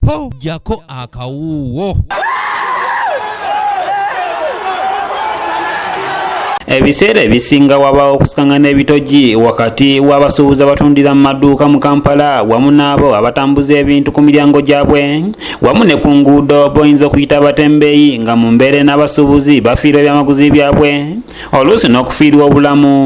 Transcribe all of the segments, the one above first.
po jako akawuwo. Ebiseera ebisinga wabaawo okusikangana ebitogi wakati w'abasuubuzi abatundira mu maduuka mu Kampala wamu n'abo abatambuza ebintu ku miryango gyabwe wamu ne ku nguudo boyinza okuyita abatembeeyi nga mu mbeera n'abasuubuzi bafiirwa ebyamaguzi byabwe oluusi n'okufiirwa obulamu.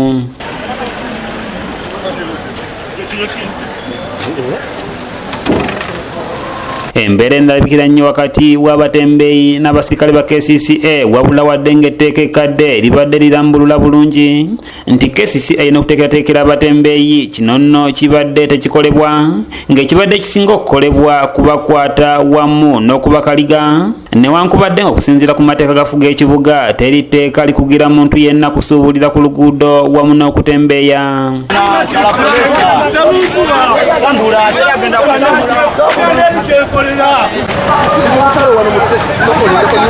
Embeera endabikira nnyo wakati w'abatembeeyi n'abasirikale ba KCCA wabula wadde ng'etteeka ekkadde libadde lirambulula bulungi nti KCCA erina okuteekerateekera abatembeeyi kino nno kibadde tekikolebwa ng'ekibadde kisinga okukolebwa kubakwata wamu n'okubakaliga newankubadde ng'okusinziira ku mateeka gafuga ekibuga teri tteeka likugira muntu yenna kusuubulira ku luguudo wamu n'okutembeeya.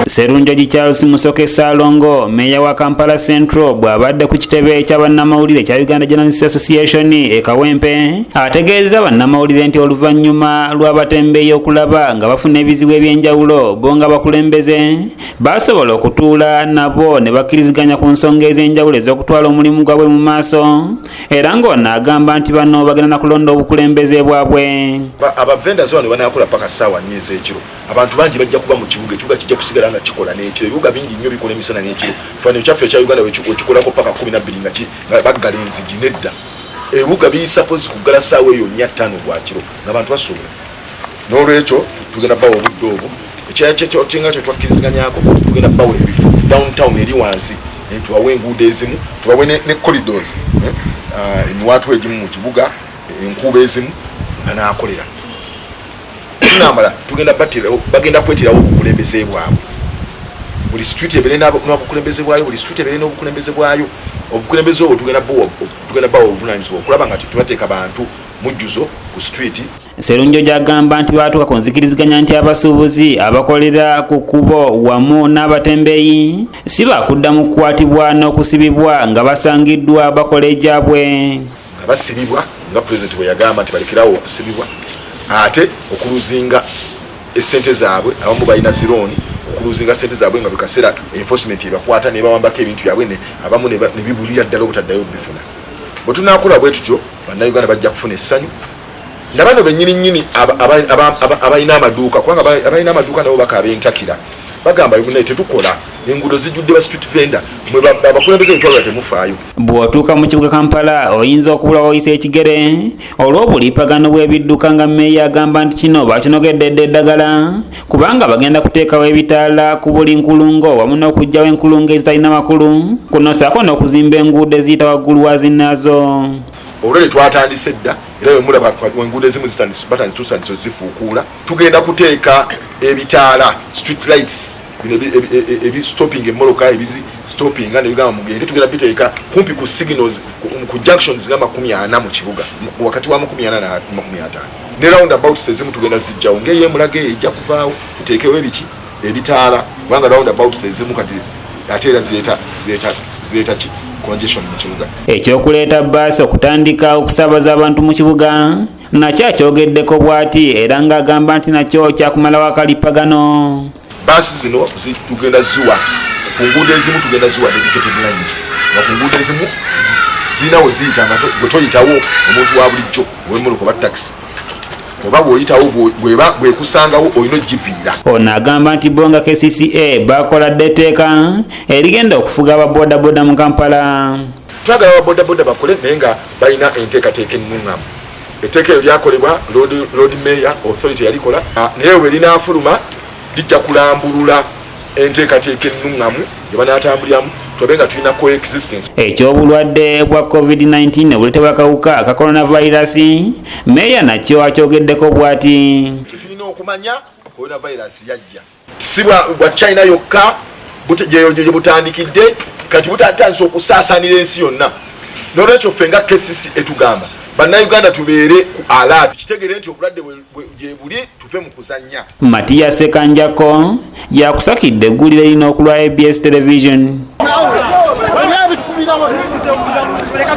Serunjoji Charles Musoke Salongo meya wa Kampala Central bw'abadde ku kitebe kya bannamawulire kya Uganda Journalists Association e Kawempe ategeeza bannamawulire nti oluvannyuma lw'abatembeeyi okulaba nga bafuna ebizibu ebyenjawulo bo nga bakulembeze basobola okutuula nabo ne bakkiriziganya ku nsonga ez'enjawulo ez'okutwala omulimu gwabwe mu maaso era ng'ono agamba nti bano bagenda na kulonda obukulembeze bwabwe. Abavendors bano banakola paka ssaawa 4 ez'ekiro. Abantu bangi bajja kuba mu kibuga kijja kusigala nga kikola n'ekiro. Ebibuga bingi nnyo bikola emisana n'ekiro. Fano kyaffe ekya Uganda wekikolako paka 12 nga baggala enzigi nedda. Ebibuga bisapozi kuggala ssaawa eyo 4-5 gwa kiro ng'abantu basobola. N'olwekyo tugenda bawa obudde obwo. Ekyaya ky'otinga kyo twakkiriziganyako tugenda bawa ebifo. Downtown eri wansi tubawe enguudo ezimu tubawe ne corridors emiwaatu egimu mu kibuga enkuubo ezimu banaakolera. Tunamala tugenda bagenda kwetirawo obukulembeze bwabwe. Buli street ebere n'obukulembeze bwayo, buli street ebere n'obukulembeze bwayo. Obukulembeze obwo tugenda bawo obuvunaanyizibwa okulaba nga tubateeka bantu mujjuzo ku street. Serunjoji agamba nti baatuuka ku nzikiriziganya nti abasuubuzi abakolera ku kkubo wamu n'abatembeeyi si baakuddamu kukwatibwa n'okusibibwa nga basangiddwa bakola egyabwe. Nga basibibwa nga pulezidenti bwe yagamba nti balekerawo okusibibwa ate okuluzinga essente zaabwe abamu balina zirooni okuluzinga ssente zaabwe nga bikaseera enforcement ebakwata ne bawambako ebintu byabwe abamu ne bibulira ddala obutaddayo bifuna. Bwe tunaakola bwe tutyo bannayuganda bajja kufuna essanyu na bano bennyini abalina amaduuka kubanga abalina amaduuka nabo bakaaba entakira bagamba naye tetukola enguudo zijjudde ba street vendor mwe abakulembeze betwalula temufaayo. Bw'otuuka mu kibuga Kampala oyinza okubula oyisa ekigere olw'obuliipagano bw'ebidduka nga mmeeya agamba nti kino bakinogedde eddagala kubanga bagenda kuteekawo ebitaala ku buli nkulungo wamu n'okuggyawo enkulungo ezitalina makulu kuno ssaako n'okuzimba enguudo eziyita waggulu wa zinnazo. Olw'olwo twatandise dda era wemulaba enguudo ezimu batandise zifuukuula tugenda kuteeka ebitaala street lights ebi stopping emmoloka ebizi stopping nga nebigamba mugende tugenda biteeka kumpi ku signals ku junctions nga 40 mu kibuga wakati wa 40 na 50 ne roundabouts ezimu tugenda zijjawo ng'eyo emulage ejja kuvaawo tuteekewo ebitaala kubanga roundabouts ezimu kati ate era zireeta ki congestion mu kibuga. Ekyokuleeta bbaasi okutandika okusaabaza abantu mu kibuga nakyo akyogeddeko bw'ati era ng'agamba nti nakyo kyakumalawo akalipagano. Bbaasi zino tugenda ziwa ku nguudo ezimu tugenda ziwa dedicated lines nga ku nguudo ezimu zirina we ziyita nga bwe toyitawo omuntu wa bulijjo ow'emmoloka oba taxi oba bw'oyitawo bwekusangawo olina ogiviira. Ono agamba nti bo nga KCCA bakola dde etteeka erigenda okufuga ababodaboda mu Kampala. Twagala ababodaboda bakole naye nga balina enteekateeka ennuŋŋamu. Etteeka eryo lyakolebwa road mayor authority yalikola naye bwe linaafuluma lijja kulambulula enteekateeka ennuŋŋamu gye banaatambuliramu tube nga tulina coexistence. Ekyobulwadde bwa COVID-19 obuleetebwa akawuka aka coronavirus meeya nakyo akyogeddeko bw'ati. Tulina okumanya coronavirus yajja si bwa China yokka gye butandikidde kati butatandise okusaasaanira ensi yonna. N'olwekyo ffe nga KCCA etugamba bannayuganda tubeere ku alert kitegere nti obulwadde bwe buli tuve mu kuzannya. Matiya Sekanjako yakusakidde eggulire lino okulwa ABS Television.